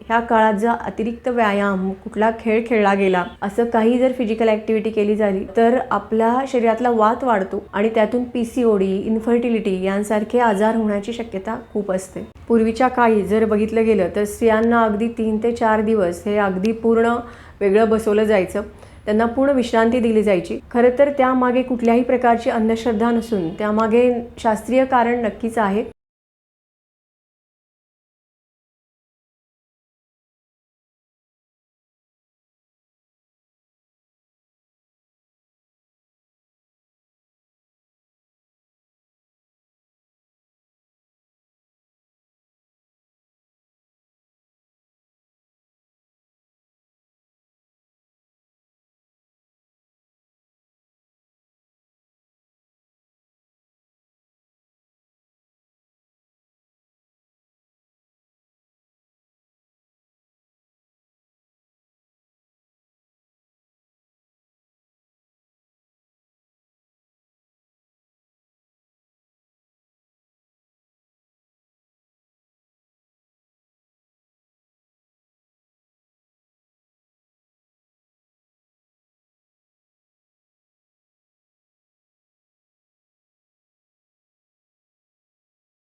ह्या काळात जर अतिरिक्त व्यायाम, कुठला खेळ खेळला गेला, असं काही जर फिजिकल ॲक्टिव्हिटी केली झाली तर आपल्या शरीरातला वात वाढतो आणि त्यातून PCOD, इन्फर्टिलिटी यांसारखे आजार होण्याची शक्यता खूप असते. पूर्वीच्या काळी जर बघितलं गेलं तर स्त्रियांना अगदी 3 ते 4 दिवस हे अगदी पूर्ण वेगळं बसवलं जायचं. त्यांना पूर्ण विश्रांती दिली जायची. खरं तर त्यामागे कुठल्याही प्रकारची अंधश्रद्धा नसून त्यामागे शास्त्रीय कारण नक्कीच आहे.